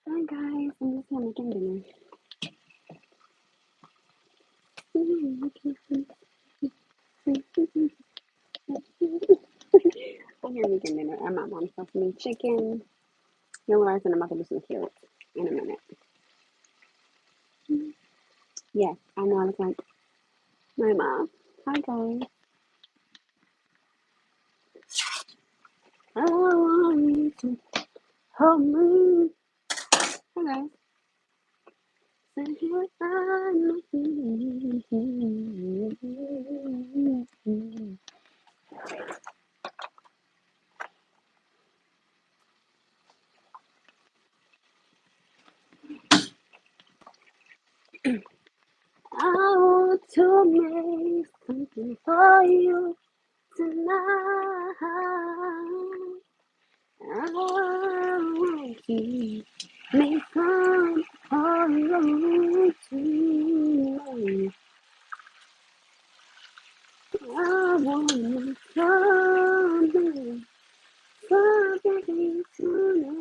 Hi guys, I'm just here making dinner. I'm here making dinner and my mom's supposed to make chicken, yellow rice, and I'm about to do some carrots in a minute. Yes, I know I look like my mom. Hi guys. I want you to hold me. Hi guys. Sit here on me. I want to make something for you tonight. I want to make some for you tonight. I want something, something tonight.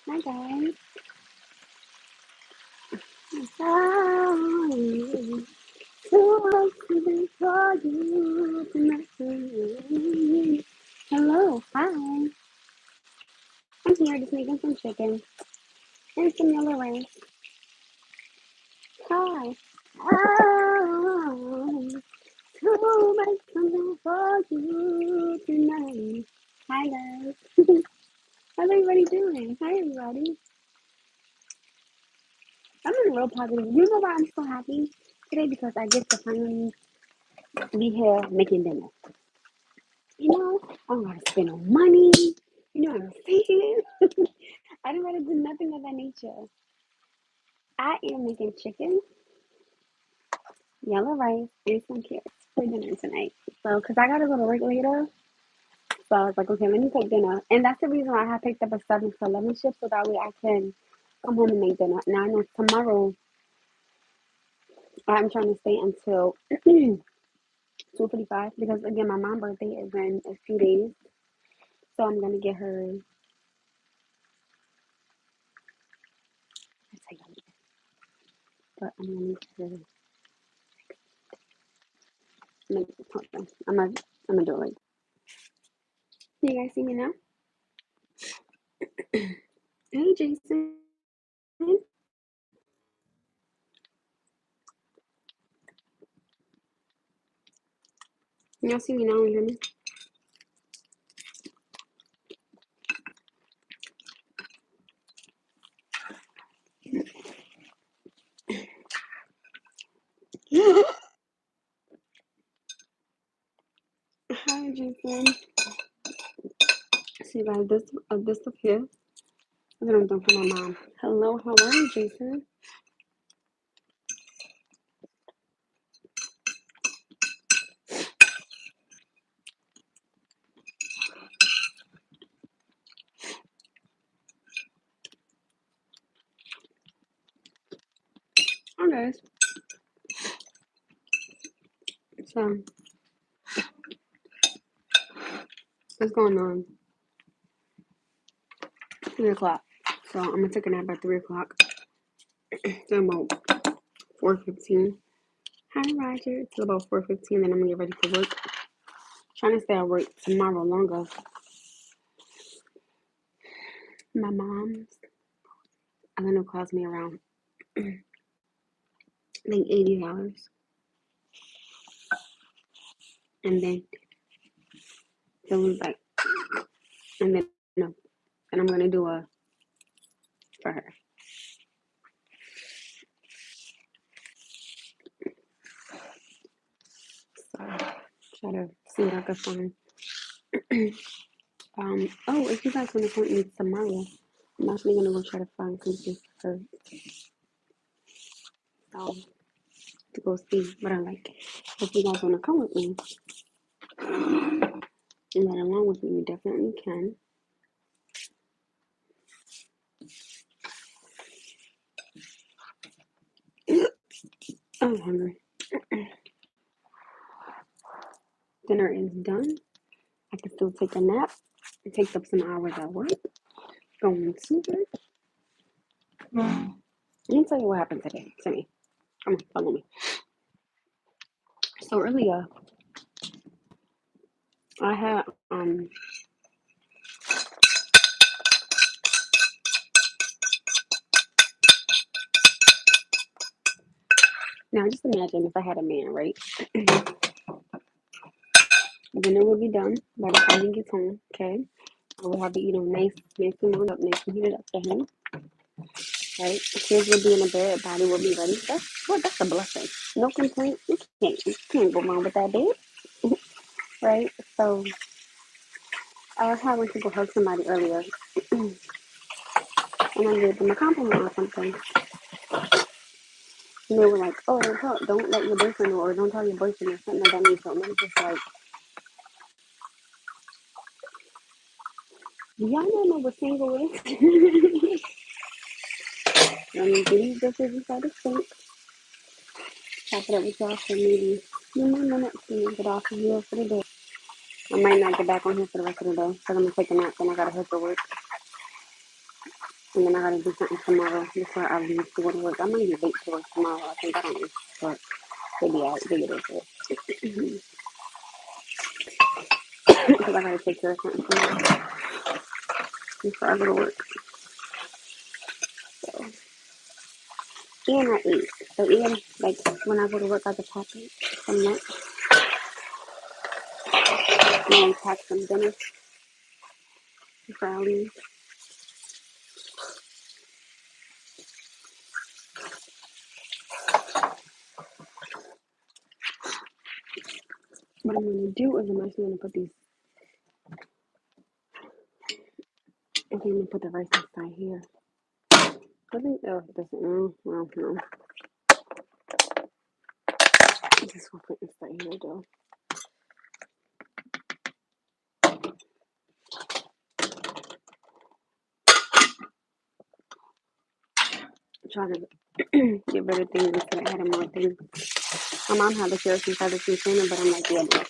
Hi guys. I want to make something for you tonight. Hello, hi. I'm here just making some chicken and some yellow rice. Hi. Oh, to make something for you tonight. Hi guys. How's everybody doing? Hi everybody. I'm in real positive. You know why I'm so happy today? Because I get to finally be here making dinner. You know, I don't gotta spend no money. You know what I'm saying? I don't gotta do nothing of that nature. I am making chicken, yellow rice, and some carrots for dinner tonight. So, because I gotta go to work later. So I was like, okay, let me cook dinner. And that's the reason why I picked up a 7 to 11 shift so that way I can come home and make dinner. Now I know tomorrow I'm trying to stay until 2:45 because again my mom's birthday is in a few days. So I'm gonna get her but I'm gonna get her I'm gonna do it like you guys see me now? Hey Jason. Y'all see me now and hear me? Hi Jason. See guys this up here. That's what I'm doing for my mom. Hello, how are you, Jason? Hi guys. So what's going on? 3 o'clock. So I'm gonna take a nap at 3 o'clock. It's about 4:15. Hi Roger. It's about 4:15. Then I'm gonna get ready for work. Trying to stay at work tomorrow longer. My mom's I don't know cost me around I think $80. And then it was like and then no. And I'm gonna do a for her. So try to see what I can find. If you guys want to appoint me tomorrow, I'm actually gonna go try to find something for um to go see what I like. If you guys want to come with me and ride along with me, you definitely can. I'm hungry. Dinner is done. I can still take a nap. It takes up some hours at work. Going to work. Let me tell you what happened today to me. Come on, follow me. So earlier, I had now just imagine if I had a man, right? Dinner would be done by the time he gets home, okay? I would have it, nicely warmed up, nicely heated up for him, right? Kids would be in the bed, body would be ready. That's a blessing. No complaint. You can't go wrong with that bed, right? So I was having to go hug somebody earlier, and I gave them a compliment or something. And they were like, "Oh, don't let your boyfriend know, or don't tell your boyfriend or something of that nature." And I'm just like, "Do y'all not know what single is?" I mean, these dishes inside the sink. Chop it up with y'all for maybe 2 more minutes and then get off of here for the day. I might not get back on here for the rest of the day because I'm gonna take a nap. Then I gotta head to work, and then I gotta do something tomorrow before I leave to go to work. I might be late to work tomorrow. I think I don't know, but maybe they get into it because I gotta take care of something tomorrow before I go to work. So, and I ate. So even like when I go to work, I just have to some lunch and then pack some dinner before I leave. What I'm gonna do is I'm actually gonna put these. I think I'm gonna put the rice inside here. I think this. Well, no. This will put inside here though. Trying to get rid of things instead of adding more things. My mom had the carrots inside the container, but I'm like, yeah, no.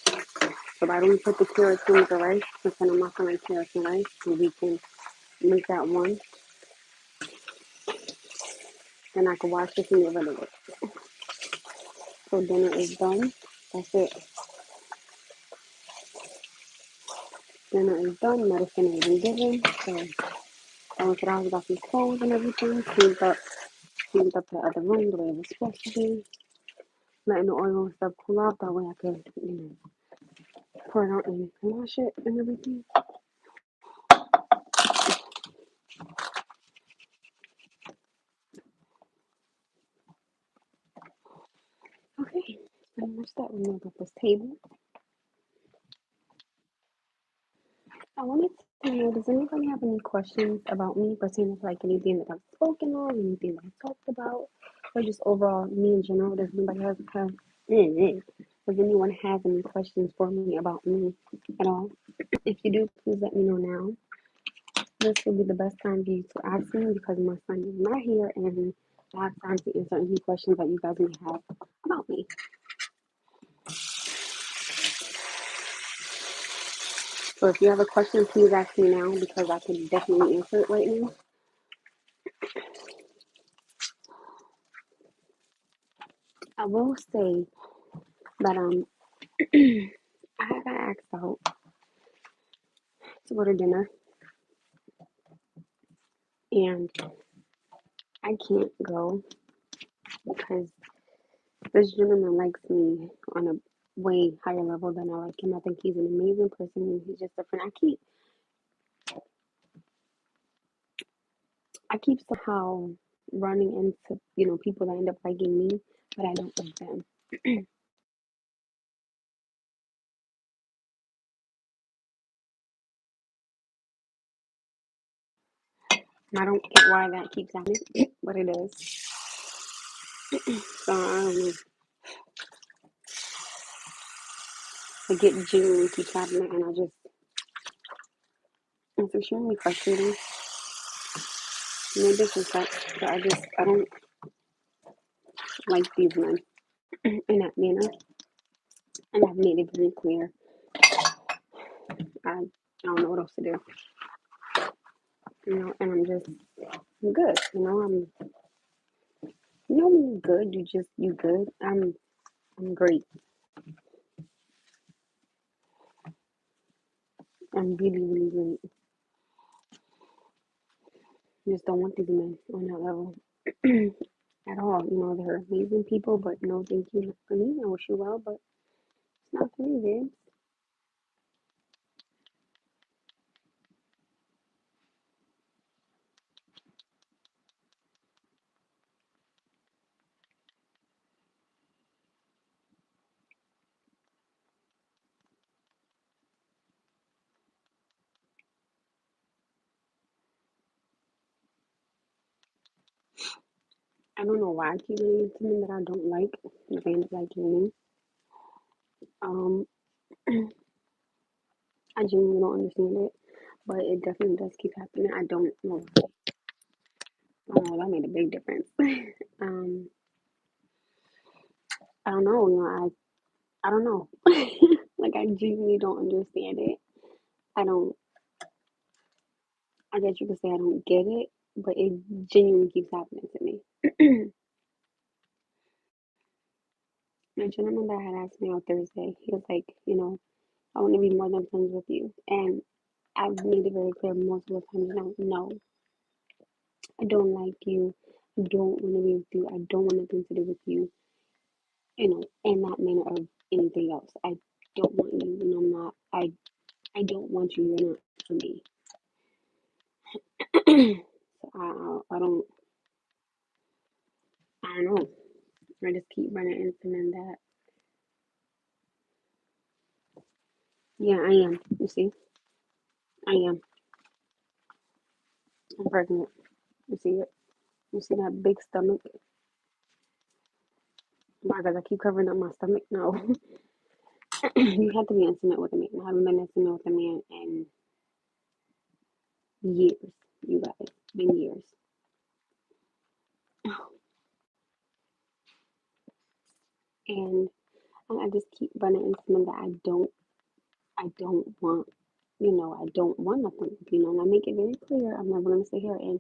So why don't we put the carrots in with the rice instead of mustard and carrots and rice, so we can make that one. Then I can wash this and get rid of it. So dinner is done. That's it. Dinner is done. Medicine has been given. So I went to the house, got some clothes and everything. Cleaned up the other room the way it was supposed to be. Letting the oil and stuff cool off. That way I could, pour it out and wash it and everything. Okay, pretty much that. We move up this table. I wanted to know, does anybody have any questions about me pertaining to like anything that I've spoken on, anything that I talked about, or just overall me in general? Does anyone have any questions for me about me at all? If you do, please let me know now. This will be the best time for you to ask me because my son is not here and I have time to answer any questions that you guys may have about me. So if you have a question, please ask me now because I can definitely answer it right now. I will say that I got asked out to go to dinner and I can't go because this gentleman likes me on a way higher level than I like him. I think he's an amazing person and he's just different. I keep somehow running into, people that end up liking me, but I don't like them. I don't get why that keeps happening, but it does. So I don't know. I get genuinely keeps happening and it's extremely frustrating. No disrespect, but I don't like these men in that manner. And I've made it very clear. I don't know what else to do. And I'm good. When you're good, you good. I'm great. I'm really, really great. I just don't want these men on that level at all. They're amazing people, but no, thank you, not for me. I wish you well, but it's not for me, babe. I don't know why I keep running into men that I don't like. If they end up liking me. Um, I genuinely don't understand it, but it definitely does keep happening. I don't know. Oh, that made a big difference. um, I don't know. I don't know. Like I genuinely don't understand it. I don't. I guess you could say I don't get it, but it genuinely keeps happening to me. The gentleman that had asked me on Thursday, he was like, I want to be more than friends with you, and I've made it very clear multiple times now. No, I don't like you. I don't want to be with you. I don't want nothing to do with you. In that manner of anything else. I don't want you, and I'm not. I don't want you. You're not for me. So I don't. I don't know. I just keep running into men that. Yeah, I am. You see, I am. I'm pregnant. You see it. You see that big stomach. My God, I keep covering up my stomach. No, you have to be intimate with a man. I haven't been intimate with a man in years. You guys, been years, and I just keep running into men that I don't want. I don't want nothing. And I make it very clear. I'm never gonna sit here and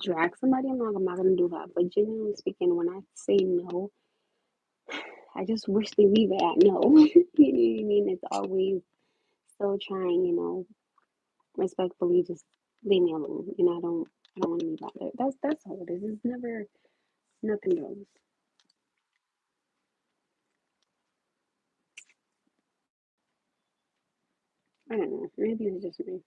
drag somebody along. I'm not gonna do that. But genuinely speaking, when I say no, I just wish they leave it at no. You know what I mean? It's always still trying, respectfully just leave me alone. I don't want to be bothered. That's all it is. It's never nothing goes. I don't know. Maybe it's just me.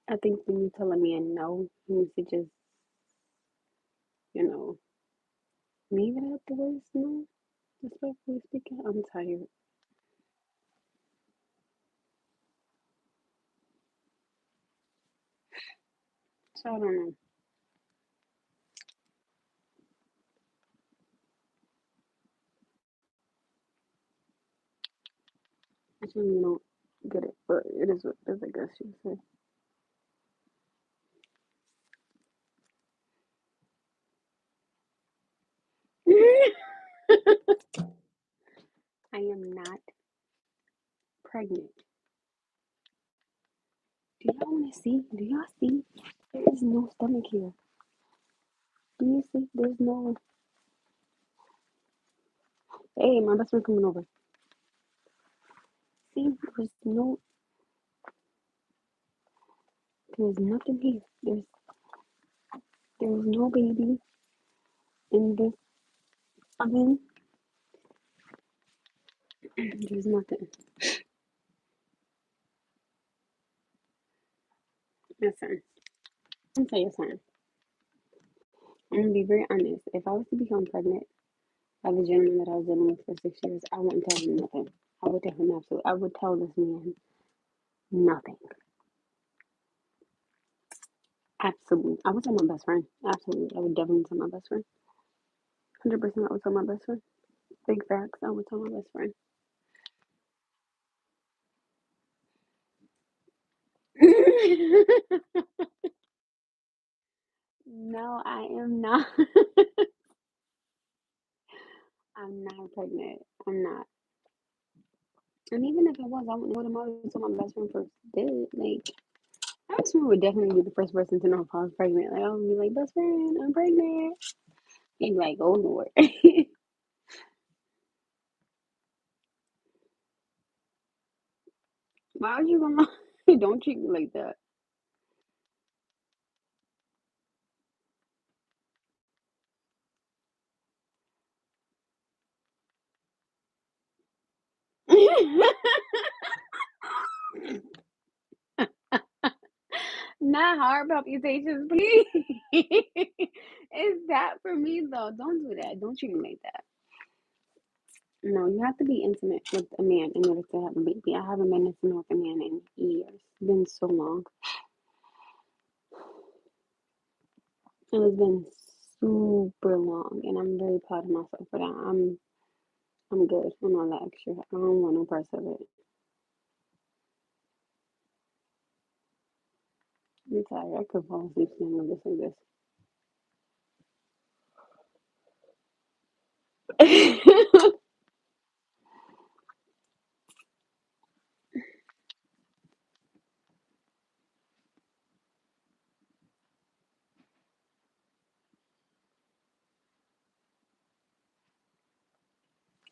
I think when you tell a man no, he needs to just, you know, leave it at the worst no. Respectfully speaking, I'm tired. So I don't know. I really don't get it, but it is what it is, I guess you would say. I am not pregnant. Do y'all want to see? Do y'all see? There is no stomach here. Do you see? There's no. Hey, my best friend coming over. See, there's nothing here. There's no baby in this oven. There's nothing. Listen, I'm gonna tell you something. I'm gonna be very honest. If I was to become pregnant by the gentleman that I was dealing with for 6 years, I wouldn't tell him nothing. I would tell him absolutely. I would tell this man nothing. Absolutely. I would tell my best friend. Absolutely. I would definitely tell my best friend. 100% I would tell my best friend. Big facts. I would tell my best friend. No, I am not. I'm not pregnant. I'm not. And even if I was, I wouldn't know to my best friend first did. Like, my best friend would definitely be the first person to know if I was pregnant. Like, I would be like, best friend, I'm pregnant. He'd be like, oh Lord. Why would you gonna lie? Don't treat me like that. Not heart palpitations, please. Is that for me though? Don't do that. Don't treat me like that. No, you have to be intimate with a man in order to have a baby. I haven't been intimate with a man in years. It's been so long. It has been super long, and I'm very proud of myself for that. I'm good. I'm all that extra. I don't want no parts of it. I'm tired. I could fall asleep standing like this.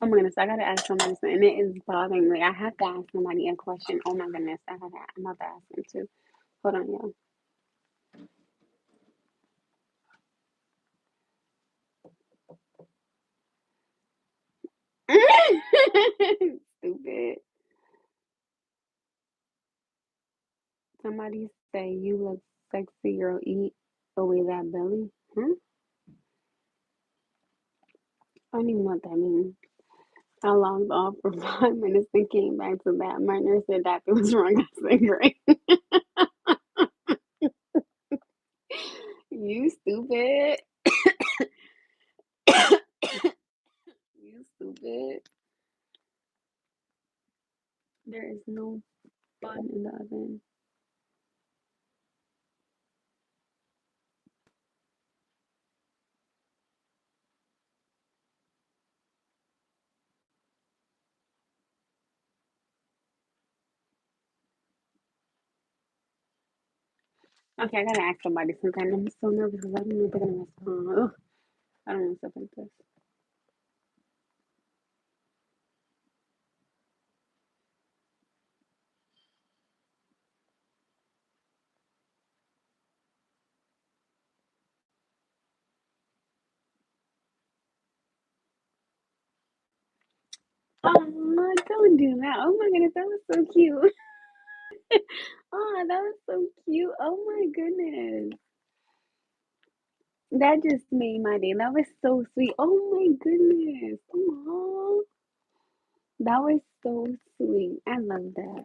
Oh my goodness, I gotta ask somebody something. And it is bothering me. I have to ask somebody a question. Oh my goodness, I'm about to ask them too. Hold on, y'all. Stupid. Somebody say you look sexy, girl. Eat away that belly. Huh? I don't even know what that means. I logged off for 5 minutes and came back to that. My nurse said that it was wrong. I said, great. You stupid. You stupid. There is no bun in the oven. Okay, I gotta ask somebody sometime. I'm so nervous because I don't know if they're gonna respond. Ugh, I don't want stuff like this. Oh, don't do that. Oh my goodness, that was so cute. Oh, that was so cute. Oh my goodness. That just made my day. That was so sweet. Oh my goodness. Oh, that was so sweet. I love that.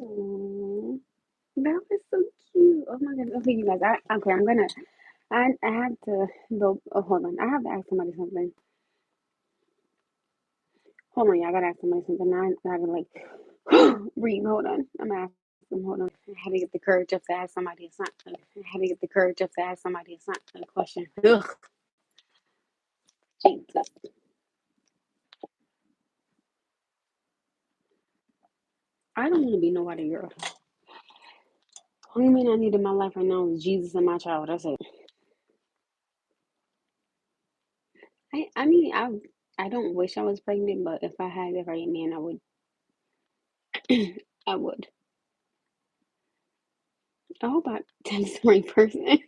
Oh, that was so cute. Oh my goodness. Okay, you guys. Okay, I have to go. Oh, hold on. I have to ask somebody something. Hold on, y'all. I gotta ask somebody something. I gotta like breathe. Hold on. I'm gonna ask them. Hold on. I had to get the courage just to ask somebody something. I had to get the courage just to ask somebody something. A question. Ugh, Jesus. I don't want to be nobody girl. Only man I need in my life right now is Jesus and my child. That's it. I mean, I don't wish I was pregnant, but if I had the right man, I would. I would. I hope I text the right person.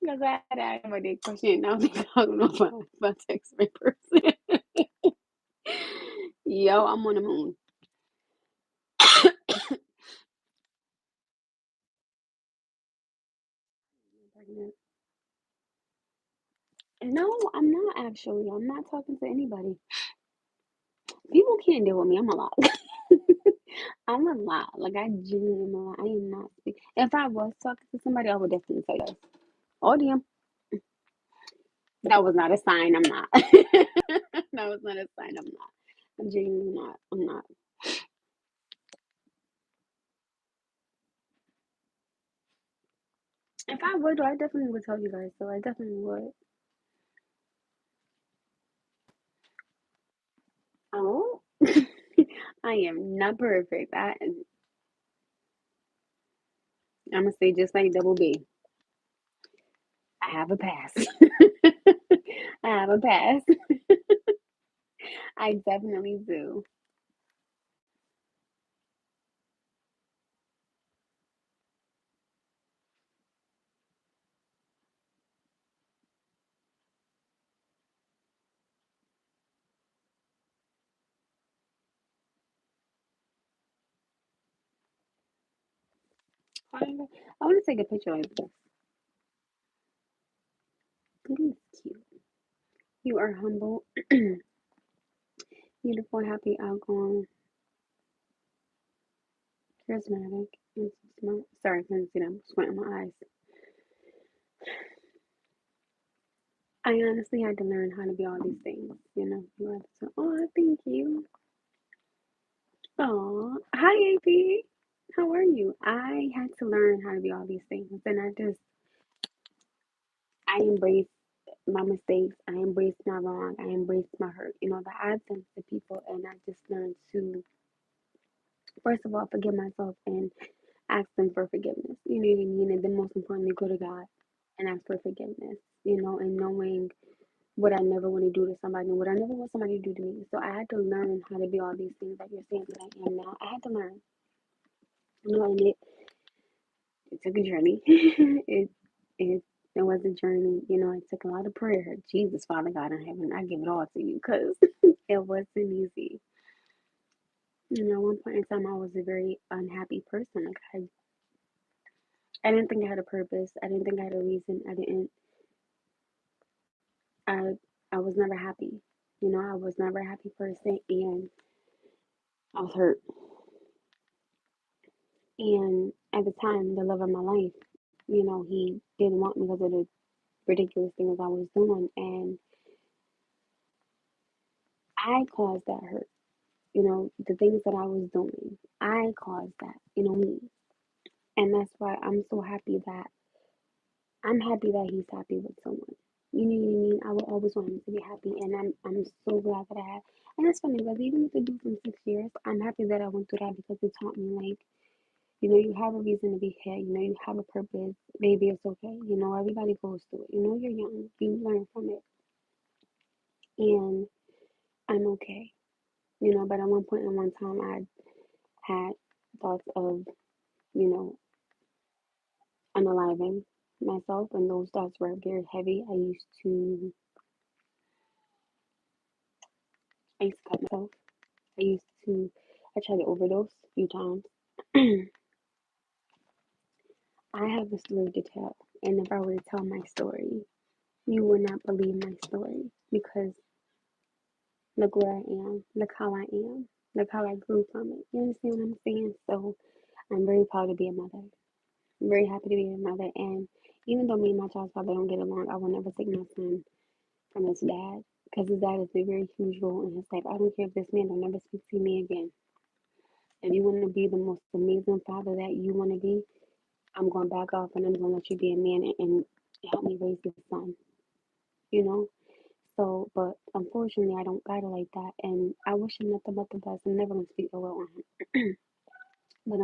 Because I had to ask somebody a question and I was like, I don't know if I text the right person. Yo, I'm on the moon. Pregnant. No, I'm not actually. I'm not talking to anybody. People can't deal with me. I'm a lot. I'm a lot. Like I genuinely am a lot. I am not. If I was talking to somebody, I would definitely say that. Oh damn, that was not a sign. I'm not. That was not a sign. I'm not. I'm genuinely not. I'm not. If I would, I definitely would tell you guys. So I definitely would. Oh, I am not perfect. I'm gonna say just like Double B. I have a pass. I have a pass. I definitely do. I want to take a picture of this. It is cute. You are humble, beautiful, happy, outgoing, charismatic, and smart. Sorry, I couldn't see them. Squinting my eyes. I honestly had to learn how to be all these things. You have to. Oh, thank you. Oh, hi, AP. How are you? I had to learn how to be all these things, and I embrace my mistakes. I embrace my wrong. I embrace my hurt. That I've done to people, and I just learned to, first of all, forgive myself and ask them for forgiveness. You know what I mean? And then most importantly, go to God and ask for forgiveness. And knowing what I never want to do to somebody and what I never want somebody to do to me. So I had to learn how to be all these things that you're saying that I am now. I had to learn. And it took a journey. it it was a journey. It took a lot of prayer. Jesus, Father God in heaven, I give it all to you because it wasn't easy. At one point in time, I was a very unhappy person. Like I didn't think I had a purpose. I didn't think I had a reason. I I was never happy. I was never a happy person, and I was hurt. And at the time, the love of my life, he didn't want me because of the ridiculous things I was doing, and I caused that hurt. The things that I was doing, I caused that. Me, and that's why I'm happy that he's happy with someone. You know what I mean? I will always want him to be happy, and I'm so glad that I have. And it's funny because even if it do from 6 years, I'm happy that I went through that because it taught me like, you have a reason to be here. You have a purpose. Baby, it's okay. Everybody goes through it. You're young. You learn from it, and I'm okay. But at one point in one time, I had thoughts of, you know, unaliving myself, and those thoughts were very heavy. I used to cut myself. I used to, I tried to overdose a few times. I have a story to tell, and if I were to tell my story, you would not believe my story because look where I am, look how I am, look how I grew from it. You understand what I'm saying? So I'm very proud to be a mother. I'm very happy to be a mother, and even though me and my child's father don't get along, I will never take my son from his dad because his dad has a very huge role in his life. I don't care if this man don't never speak to me again. If you want to be the most amazing father that you want to be, I'm going to back off and I'm going to let you be a man and help me raise this son, you know? So, but unfortunately, I don't got it like that. And I wish him nothing but the best. I'm never going to speak ill will on him. But,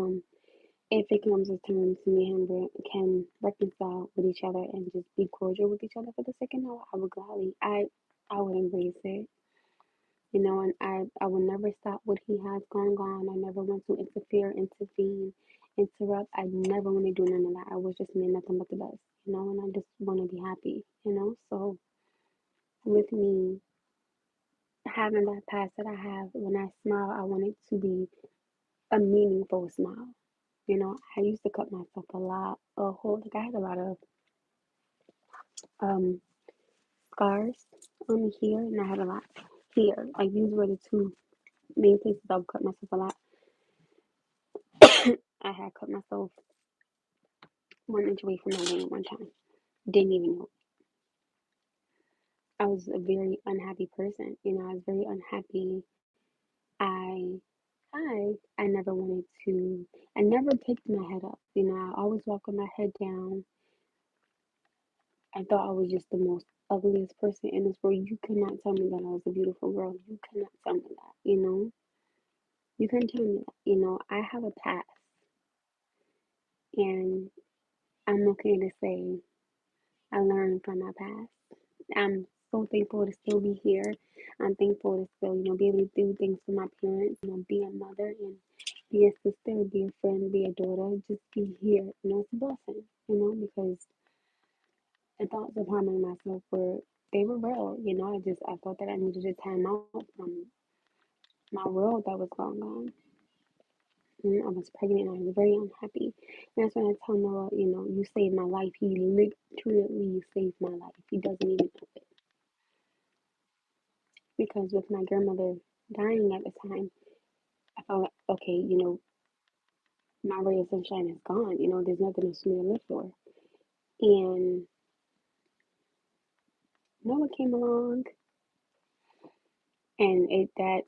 if it comes a time to me and him can reconcile with each other and just be cordial with each other for the second hour, I would gladly, I would embrace it. And I will never stop what he has going on. I never want to interfere, intervene, interrupt. I never want to do none of that. I wish this man nothing but the best, and I just want to be happy. So with me having that past that I have, when I smile, I want it to be a meaningful smile. I used to cut myself a lot, like I had a lot of um scars on here, and I had a lot here. Like these were the two main places I would cut myself a lot. I had cut myself 1 inch away from my vein one time. Didn't even know. I was a very unhappy person. I was very unhappy I I never wanted to. I never picked my head up. I always walk with my head down. I thought I was just the most ugliest person in this world. You could not tell me that I was a beautiful girl. You could not tell me that. You couldn't tell me that. I have a past, and I'm okay to say I learned from my past. I'm so thankful to still be here. I'm thankful to still, be able to do things for my parents, be a mother and be a sister, be a friend, be a daughter, just be here. It's a blessing, because the thoughts of harming myself they were real. I thought that I needed to time out from my world that was going on. I was pregnant and I was very unhappy. And that's when I tell Noah, you saved my life. He literally saved my life. He doesn't even know it. Because with my grandmother dying at the time, I felt like, okay, my ray of sunshine is gone. There's nothing else for me to live for. And Noah came along, and that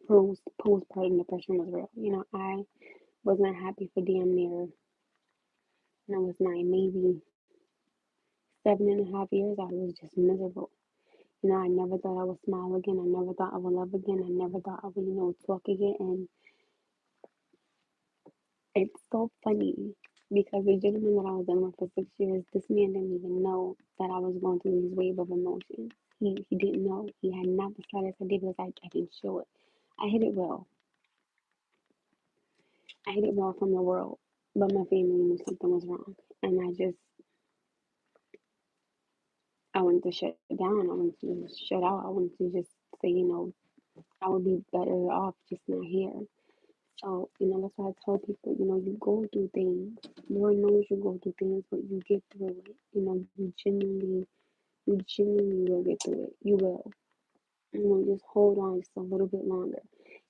postpartum depression was real. I was not happy for damn near, and I was maybe 7.5 years. I was just miserable. I never thought I would smile again. I never thought I would love again. I never thought I would, talk again. And it's so funny because the gentleman that I was in with for 6 years, this man didn't even know that I was going through these wave of emotions. He didn't know. He had not the slightest idea because I didn't show it. I hid it well. I hid it well from the world, but my family knew something was wrong, and I wanted to shut down. I wanted to just shut out. I wanted to just say, I would be better off just not here. So, that's why I tell people, you go through things. Lord knows you go through things, but you get through it. You genuinely will get through it. You will. Just hold on just a little bit longer.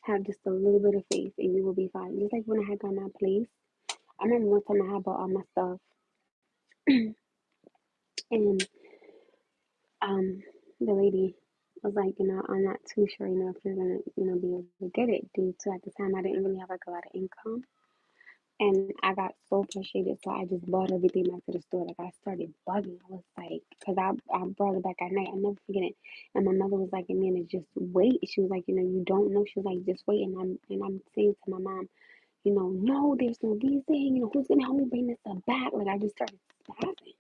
Have just a little bit of faith and you will be fine. Just like when I had got my place. I remember one time I had bought all my stuff and the lady was like, I'm not too sure, if you're gonna, be able to get it due to at the time I didn't really have like a lot of income. And I got so frustrated, so I just brought everything back to the store. Like I started bugging. I was like, cause I brought it back at night. I never forget it. And my mother was like, "Amanda, just wait." She was like, "You don't know." She was like, "Just wait." And I'm saying to my mom, "No, there's no reason. Who's gonna help me bring this stuff back?" Like I just started spazzing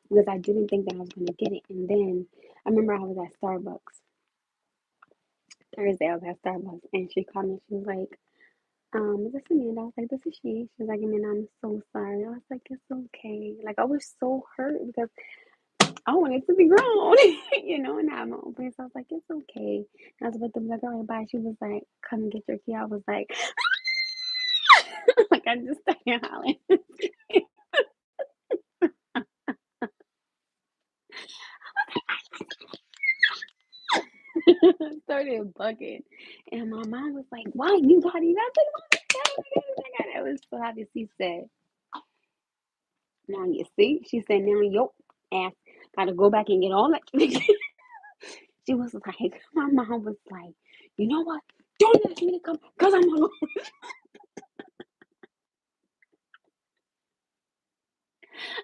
because I didn't think that I was gonna get it. And then I remember I was at Starbucks Thursday. I was at Starbucks, and she called me. She was like, is this Amanda? I was like, this is she. She was like, Amanda, I'm so sorry. I was like, it's okay. Like, I was so hurt because I wanted to be grown, and I'm open. So I was like, it's okay. And I was about to be like, all right, bye. She was like, come and get your key. I was like, like, I just started hollering. Started bugging. And my mom was like, why? You got it. I was like, I got it. I was so happy. She said, now you see? She said, now your ass got to go back and get all that. She was like, my mom was like, you know what? Don't ask me to come because I'm alone.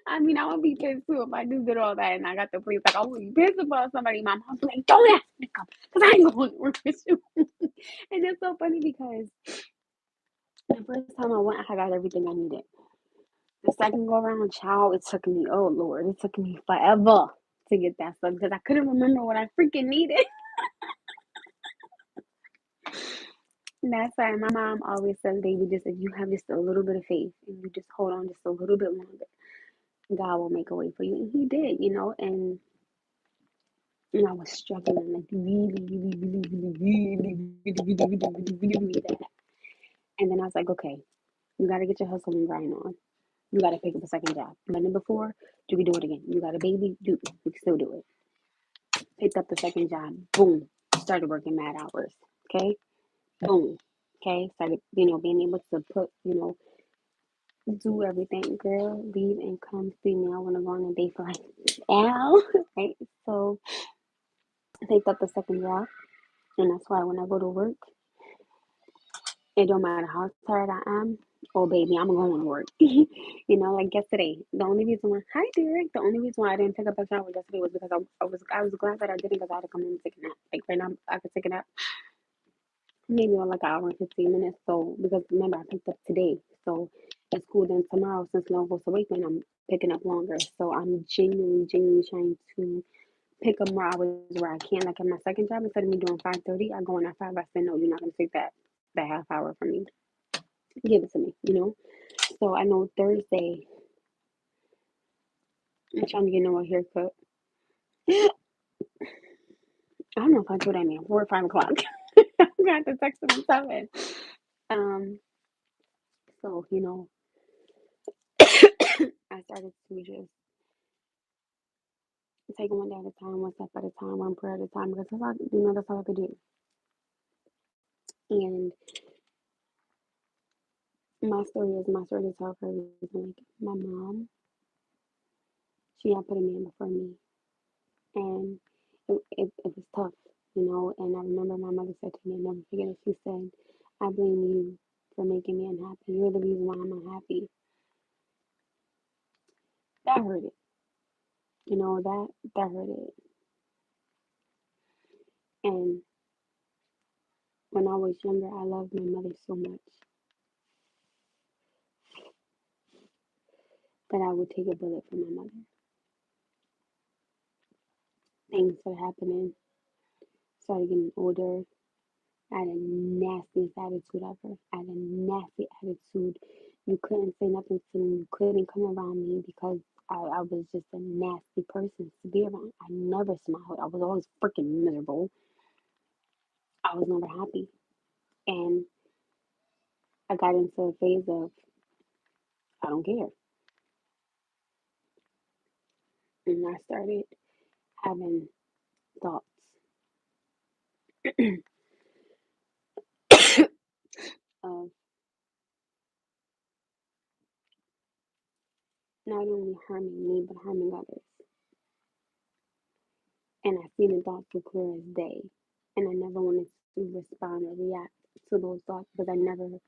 I mean, I would be pissed too if I just did all that and I got the police. Like, I would be pissed about somebody. My mom's like, don't ask me to come because I ain't going to work with you. And it's so funny because the first time I went, I got everything I needed. The second go around, child, it took me, oh Lord, it took me forever to get that stuff because I couldn't remember what I freaking needed. And that's why my mom always says, baby, just if you have just a little bit of faith and you just hold on just a little bit longer, God will make a way for you. And he did, and I was struggling like really, really, really, really, really, really, really, really, really, really bad. And then I was like, okay, you gotta get your hustle and grind on. You gotta pick up a second job. You done it before, you can do it again. You got a baby, you can still do it. Picked up the second job, boom, started working mad hours. Okay, boom. Okay, started, being able to put, do everything. Girl, leave and come see me. I wanna go on a date for like, ow. Right? So I picked up the second job. And that's why when I go to work, it don't matter how tired I am. Oh, baby, I'm going to work. Like yesterday. The only reason why, hi, Derek. The only reason why I didn't pick up a shower yesterday was because I was glad that I didn't because I had to come in and take a nap. Like right now, I could take a nap maybe on like an hour and 15 minutes. So because remember I picked up today, so it's cool. Then tomorrow, since no one goes to wake me, I'm picking up longer. So I'm genuinely trying to pick up more hours where I can. Like at my second job, instead of me doing 5:30, I go in at 5. I said no, you're not gonna take that half hour from me. Give it to me. So I know Thursday I'm trying to get no haircut. I don't know if I told that man 4 or 5 o'clock. I'm gonna have to text him at 7. Um, so I started to just take it one day at a time, one step at a time, one prayer at a time, because that's all I could do. And my story to tell for a reason. Like my mom, she had put a man before me, and it was tough. And I remember my mother said to me, I never forget it. She said, "I blame you for making me unhappy. You're the reason why I'm unhappy." That hurt it. That hurt it. And when I was younger, I loved my mother so much that I would take a bullet for my mother. Things started happening. Started getting older. I had a nastiest attitude ever. I had a nasty attitude. You couldn't say nothing to me. You couldn't come around me because I was just a nasty person to be around. I never smiled. I was always freaking miserable. I was never happy. And I got into a phase of I don't care. And I started having thoughts of not only harming me but harming others. And I seen the thoughts were clear as day. And I never wanted to respond or react to those thoughts because I never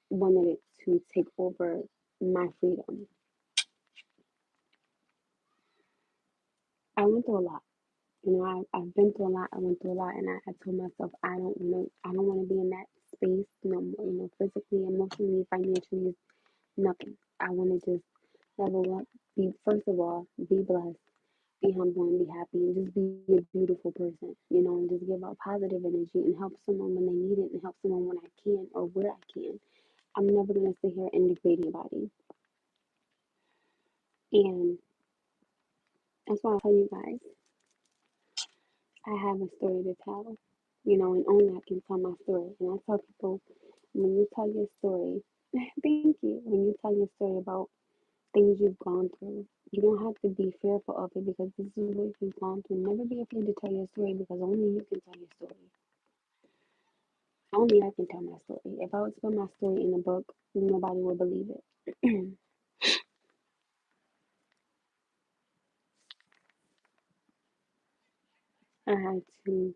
wanted it to take over my freedom. I went through a lot. I've been through a lot. I went through a lot, and I told myself I don't want to be in that space no more. Physically, emotionally, financially, nothing. I want to just level up. Be first of all, be blessed, be humble, and be happy, and just be a beautiful person. And just give out positive energy and help someone when they need it, and help someone when I can or where I can. I'm never gonna sit here and degrade anybody, and that's why I tell you guys. I have a story to tell, and only I can tell my story. And I tell people, when you tell your story, thank you. When you tell your story about things you've gone through, you don't have to be fearful of it because this is what you've gone through. Never be afraid to tell your story because only you can tell your story. Only I can tell my story. If I was to put my story in a book, nobody would believe it. I had to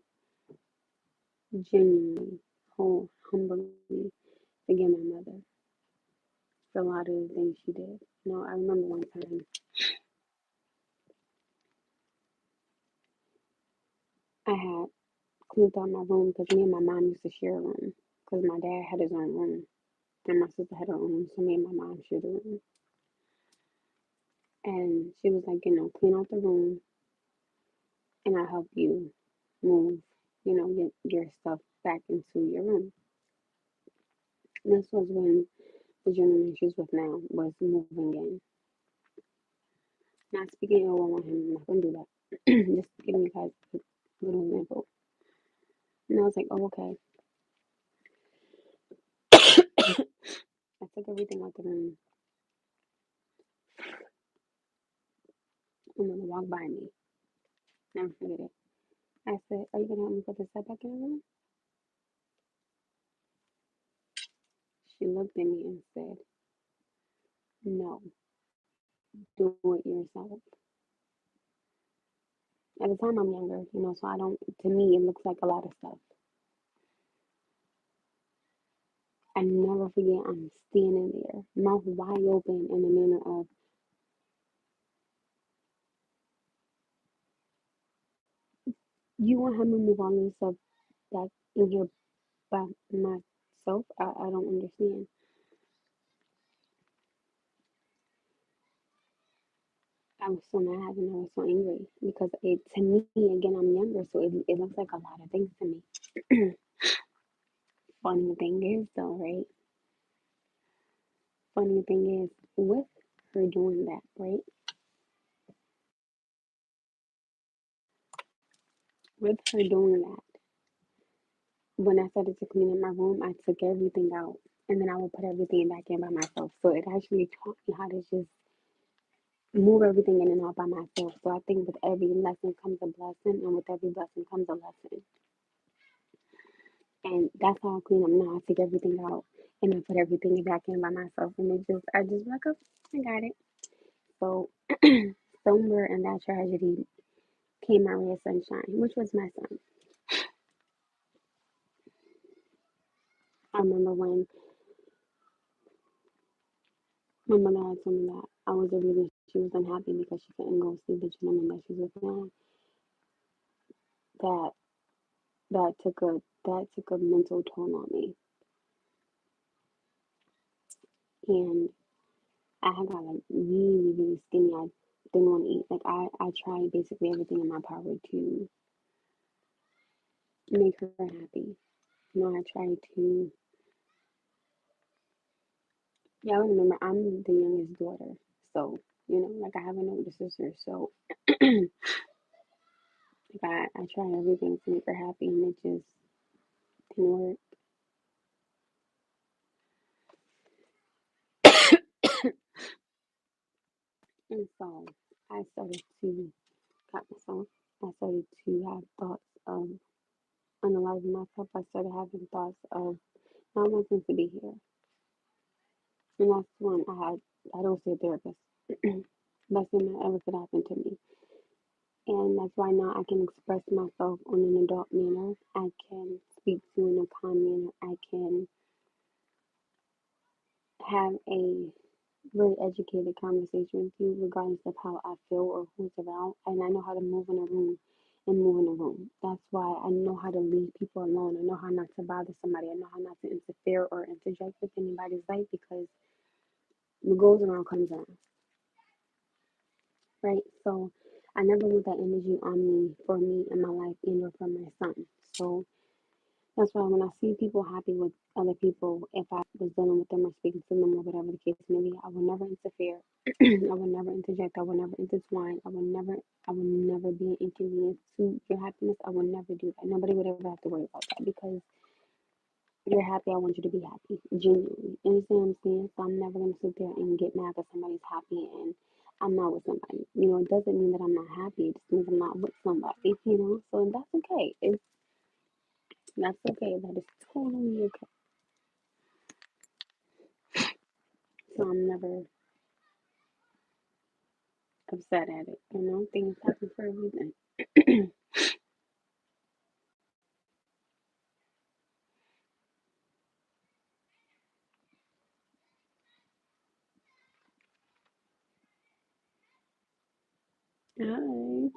genuinely, humbly forgive my mother for a lot of the things she did. I remember one time I had cleaned out my room because me and my mom used to share a room because my dad had his own room and my sister had her own room, so me and my mom shared a room. And she was like, clean out the room and I'll help you move, your stuff back into your room. This was when the gentleman she's with now was moving in. Not speaking ill on him, I'm not gonna do that. Just giving you guys a little example. And I was like, oh, okay. I took everything out the room. I'm gonna walk by me. Never forget it. I said, are you gonna help me put the set back in the room? She looked at me and said, no, do it yourself. At the time, I'm younger, so I don't, to me, it looks like a lot of stuff. never forget, I'm standing there, mouth wide open, in the manner of, you want to have me move all this stuff back in here by myself? I don't understand. I was so mad and I was so angry because to me, again, I'm younger, so it looks like a lot of things to me. Funny thing is, though, right? Funny thing is, with her doing that, right? With her doing that, when I started to clean up my room, I took everything out and then I would put everything back in by myself. So it actually taught me how to just move everything in and out by myself. So I think with every lesson comes a blessing, and with every blessing comes a lesson. And that's how I clean up now. I take everything out and I put everything back in by myself. And I just like, oh, I got it. So somewhere in that tragedy came my ray of sunshine, which was my son. I remember when my mother had told me that I was the reason she was unhappy because she couldn't go see the gentleman that she's with now. That that took a mental toll on me, and I had got like really really skinny. I didn't want to eat. Like I tried basically everything in my power to make her happy. You know, I tried to. Yeah, I remember I'm the youngest daughter, so like I have an older sister, so like I tried everything to make her happy, and it just didn't work. And so I started to cut myself. I started to have thoughts of unaliving myself. I started having thoughts of not wanting to be here. And that's when I don't see a therapist. Best thing that ever could happen to me. And that's why now I can express myself on an adult manner. I can speak to in a calm manner. I can have a really educated conversation with you, regardless of how I feel or who's around. And I know how to move in a room and move in a room. That's why I know how to leave people alone. I know how not to bother somebody. I know how not to interfere or interject with anybody's life because what goes around comes around, right? So I never want that energy on me for me in my life and or for my son. So that's why when I see people happy with other people, if I was dealing with them or speaking to them or whatever the case may be, I would never interfere. I would never interject. I would never intertwine. I would never be an inconvenience to your happiness. I would never do that. Nobody would ever have to worry about that because you're happy. I want you to be happy, genuinely. You understand what I'm saying? So I'm never gonna sit there and get mad that somebody's happy and I'm not with somebody. It doesn't mean that I'm not happy. It just means I'm not with somebody. So that's okay. That's okay. That is totally okay. So I'm never upset at it. Things happen for a reason. Hi.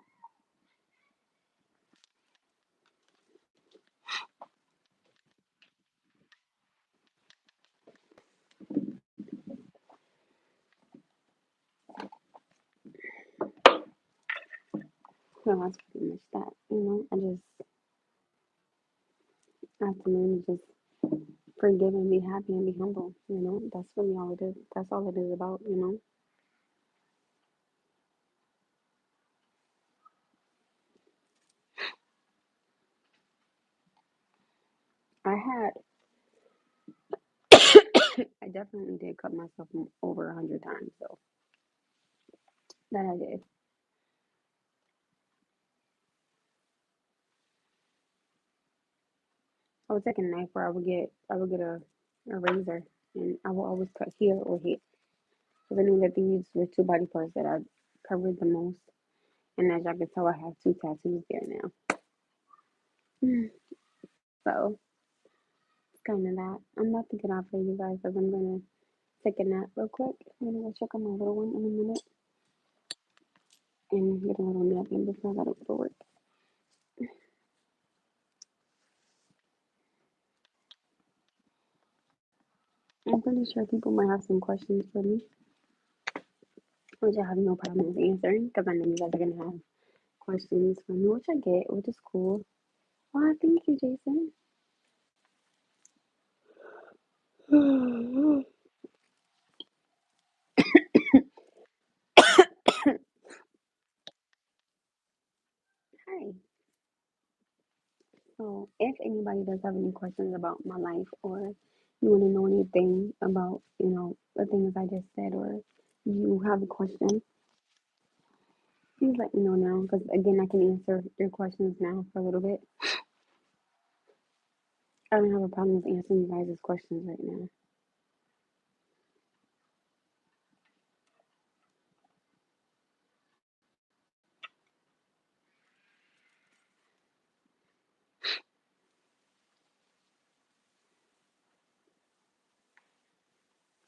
So that's pretty much that. I have to learn to just forgive and be happy and be humble. That's really all it is. That's all it is about. I had, I definitely did cut myself over 100 times, so that I did. I would take a knife where I would get a razor and I will always cut here or here. Because I knew that these were two body parts that I covered the most. And as y'all can tell, I have two tattoos there now. So kind of that. I'm about to get off of you guys because I'm gonna take a nap real quick. I'm gonna go check on my little one in a minute and get a little nap in before I gotta go to work. I'm pretty sure people might have some questions for me, which I have no problem answering because I know you guys are gonna have questions for me, which I get, which is cool. Well, thank you, Jason. Hi. So, if anybody does have any questions about my life or you want to know anything about, the things I just said, or you have a question, please let me know now because, again, I can answer your questions now for a little bit. I don't have a problem with answering you guys' questions right now.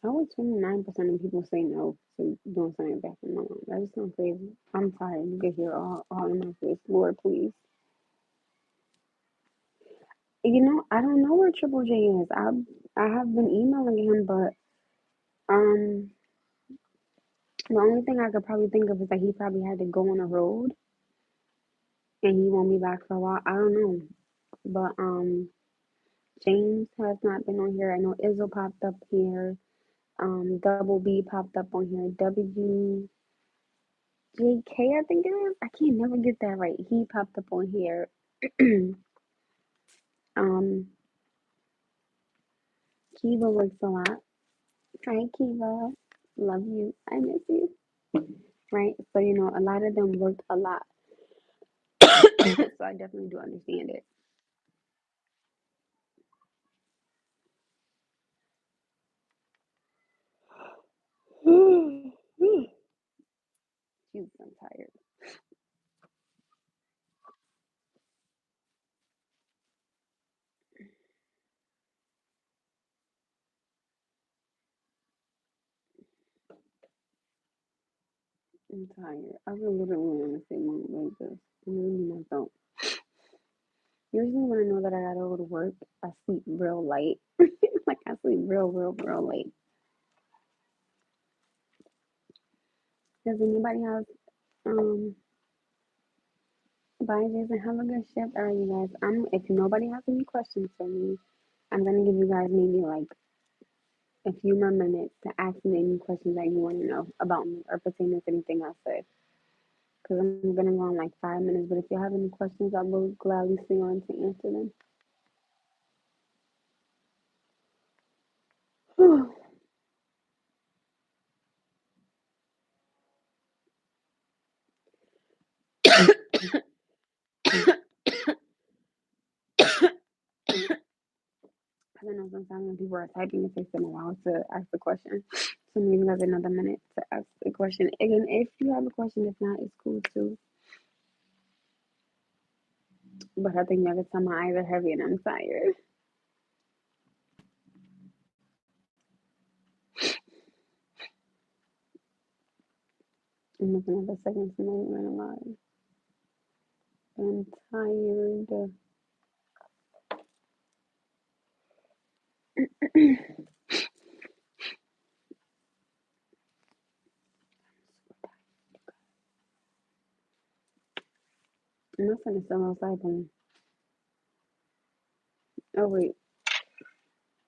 How would 29% of people say no to doing something back in my mom? That just sounds crazy. I'm tired. You can hear all in my face. Lord, please. I don't know where Triple J is. I have been emailing him, but um, the only thing I could probably think of is that he probably had to go on the road and he won't be back for a while. I don't know, but James has not been on here. I know Izzo popped up here. Double B popped up on here. WJK, I think it is. I can't never get that right. He popped up on here. um, Kiva works a lot. Hi, Kiva. Love you. I miss you. Right? So, a lot of them work a lot. So I definitely do understand it. Jeez, I'm tired. I'm tired. I was literally on the same mood like this. And then I don't. Usually when I know that I gotta go to work, I sleep real light. Like I sleep real, real, real late. Does anybody have bye Jason, have a good shift. Alright you guys. If nobody has any questions for me, I'm gonna give you guys maybe like a few more minutes to ask me any questions that you want to know about me or pertaining to anything I said. Because I'm gonna go on like 5 minutes, but if you have any questions, I will gladly stay on to answer them. I don't know, sometimes when people are typing, it takes them a while to ask the question. So maybe you have another minute to ask the question. Again, if you have a question, if not, it's cool too. But I think every time my eyes are heavy and I'm tired. I'm looking at the seconds and I'm running alive. I'm tired. I'm not gonna still outside playing. Oh wait,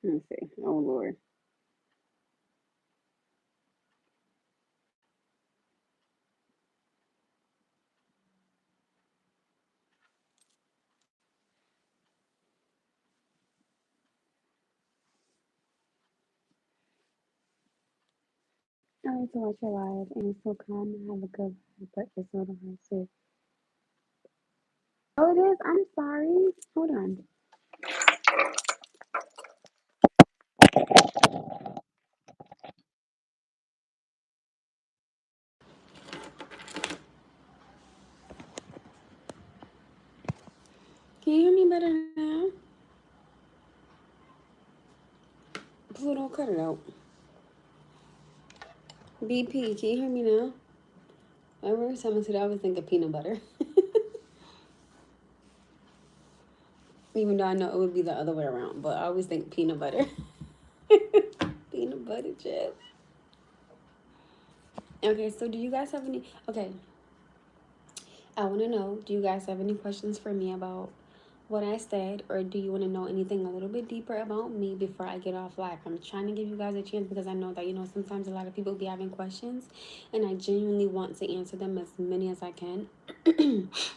let me see. Oh Lord. I like to watch your live and it's so calm and have a good vibe, but it's so hard too. Oh it is? I'm sorry. Hold on. Can you hear me better now? Pluto, cut it out. BP, can you hear me now? Every time I said I always think of peanut butter. Even though I know it would be the other way around, but I always think peanut butter. Peanut butter chips. Okay, so do you guys have any? Okay, I want to know, do you guys have any questions for me about what I said, or do you want to know anything a little bit deeper about me before I get off live? I'm trying to give you guys a chance because I know that, sometimes a lot of people be having questions, and I genuinely want to answer them as many as I can.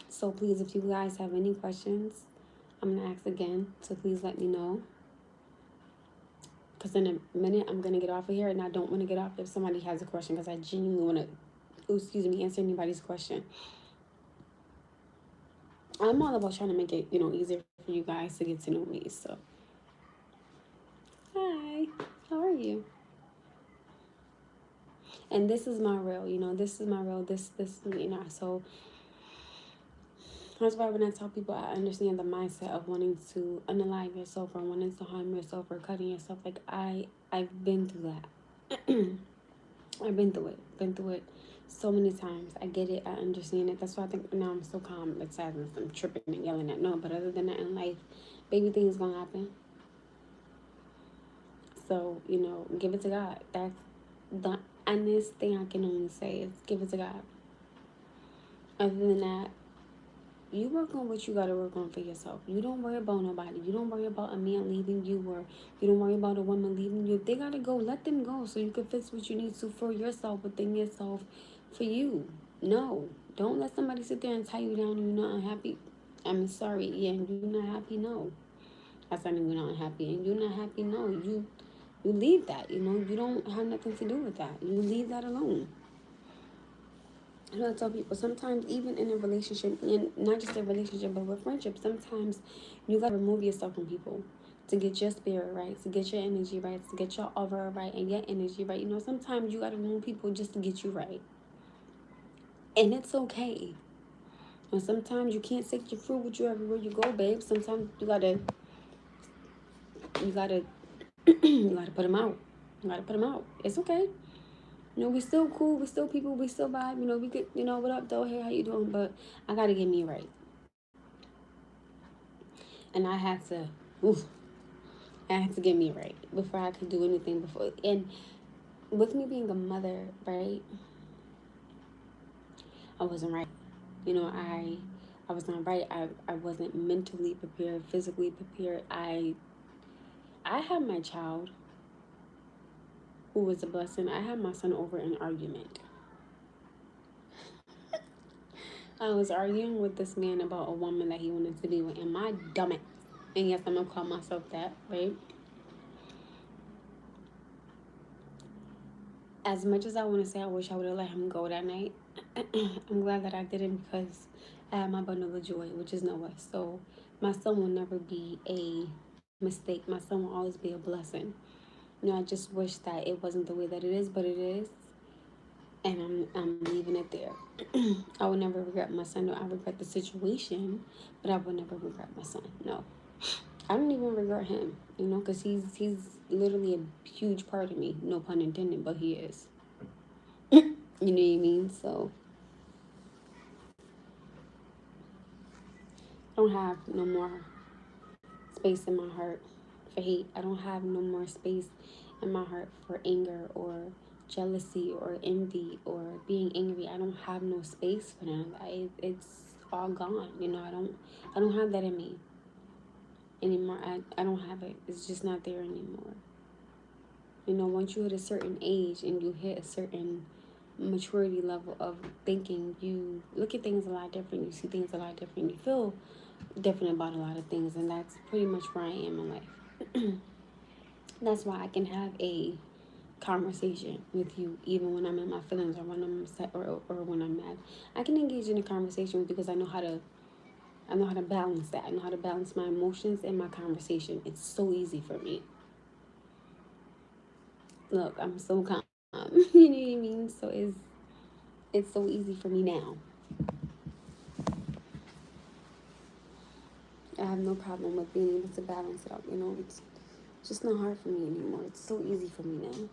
So please, if you guys have any questions, I'm going to ask again. So please let me know. Because in a minute, I'm going to get off of here, and I don't want to get off if somebody has a question because I genuinely want to, answer anybody's question. I'm all about trying to make it, easier for you guys to get to know me. So, hi, how are you? And this is my real, this is my real, this, so that's why when I tell people, I understand the mindset of wanting to unalive yourself or wanting to harm yourself or cutting yourself. Like, I've been through that. I've been through it so many times. I get it, I understand it. That's why I think now I'm so calm. It's sad and I'm tripping and yelling at no, but other than that in life, baby, things gonna happen. So, give it to God. That's the honest thing I can only say is give it to God. Other than that, you work on what you got to work on for yourself. You don't worry about nobody. You don't worry about a man leaving you, or you don't worry about a woman leaving you. If they got to go, let them go so you can fix what you need to for yourself, within yourself, for you. No, don't let somebody sit there and tie you down and you're not unhappy. I'm sorry, yeah, and you're not happy, no. That's not even not unhappy, and you're not happy, no. You leave that, you don't have nothing to do with that. You leave that alone. I tell people sometimes, even in a relationship, and not just a relationship, but with friendship, sometimes you gotta remove yourself from people to get your spirit right, to get your energy right, to get your aura right, and your energy right. Sometimes you gotta remove people just to get you right, and it's okay. And sometimes you can't take your fruit with you everywhere you go, babe. Sometimes you gotta, you gotta put them out. You gotta put them out. It's okay. We still cool. We still people. We still vibe. We could, what up, though? Hey, how you doing? But I gotta get me right. And oof, I had to get me right before I could do anything before. And with me being a mother, right, I wasn't right. I was not right. I wasn't mentally prepared, physically prepared. I had my child, who was a blessing. I had my son over an argument. I was arguing with this man about a woman that he wanted to be with, and my dumbass, and yes, I'm gonna call myself that, right? As much as I want to say I wish I would have let him go that night, I'm glad that I didn't, because I had my bundle of joy, which is Noah. So my son will never be a mistake. My son will always be a blessing. I just wish that it wasn't the way that it is, but it is, and I'm leaving it there. I will never regret my son. No, I regret the situation, but I will never regret my son. No, I don't even regret him. Because he's literally a huge part of me. No pun intended, but he is. You know what I mean? So I don't have no more space in my heart for hate. I don't have no more space in my heart for anger or jealousy or envy or being angry. I don't have no space for them. It's all gone. I don't have that in me anymore. I don't have it. It's just not there anymore. Once you hit a certain age and you hit a certain maturity level of thinking, you look at things a lot different. You see things a lot different. You feel different about a lot of things, and that's pretty much where I am in life. That's why I can have a conversation with you even when I'm in my feelings, or when I'm upset, or when I'm mad. I can engage in a conversation with you because I know how to balance that. I know how to balance my emotions and my conversation. It's so easy for me. Look, I'm so calm. You know what I mean? So it's so easy for me now. I have no problem with being able to balance it out. It's just not hard for me anymore. It's so easy for me now.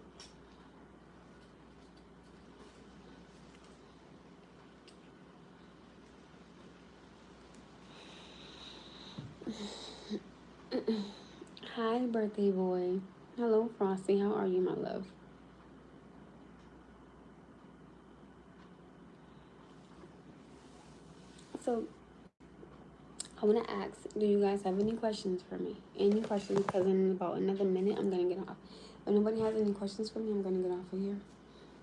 Hi, birthday boy. Hello, Frosty. How are you, my love? So, I want to ask, do you guys have any questions for me? Any questions? Because in about another minute, I'm going to get off. If nobody has any questions for me, I'm going to get off of here.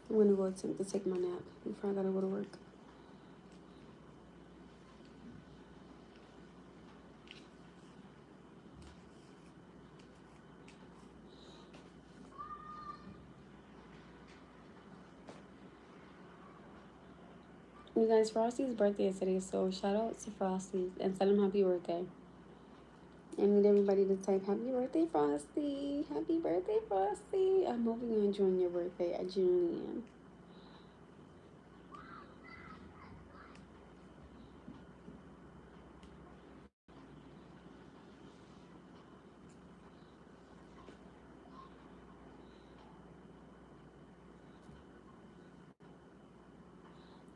I'm going to go attempt to take my nap before I got to go to work. You guys, Frosty's birthday is today, so shout out to Frosty and tell him happy birthday. I need everybody to type happy birthday, Frosty. Happy birthday, Frosty. I'm hoping you're enjoying your birthday. I genuinely am.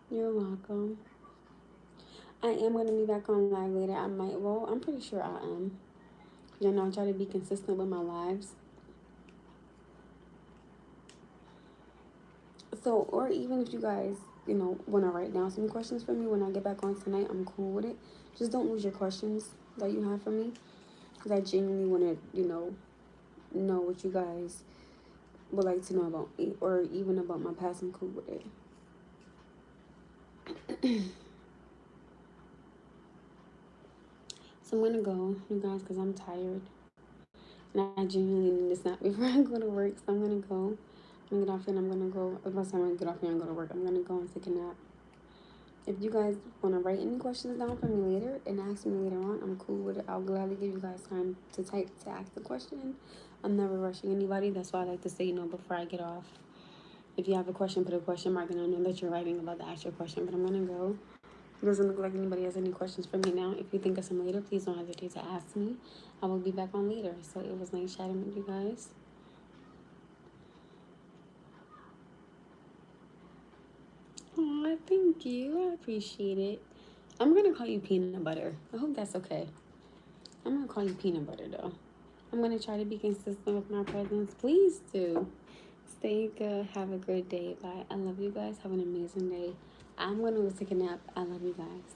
You're welcome. I am going to be back on live later. I might, well, I'm pretty sure I am. You know, I try to be consistent with my lives. So, or even if you guys, want to write down some questions for me when I get back on tonight, I'm cool with it. Just don't lose your questions that you have for me. Because I genuinely want to, know what you guys would like to know about me or even about my past. I'm cool with it. So I'm going to go, you guys, because I'm tired. And I genuinely need to snap before I go to work. So I'm going to go. I'm going to get off here and I'm going to go. By the time I get off here and go to work, I'm going to go and take a nap. If you guys want to write any questions down for me later and ask me later on, I'm cool with it. I'll gladly give you guys time to type to ask the question. I'm never rushing anybody. That's why I like to say, before I get off. If you have a question, put a question mark and I know that you're writing about the actual question. But I'm going to go. It doesn't look like anybody has any questions for me now. If you think of some later, please don't hesitate to ask me. I will be back on later. So it was nice chatting with you guys. Aw, thank you. I appreciate it. I'm going to call you Peanut Butter. I hope that's okay. I'm going to call you Peanut Butter, though. I'm going to try to be consistent with my presence. Please do. Stay good. Have a great day. Bye. I love you guys. Have an amazing day. I'm going to go take a nap. I love you guys.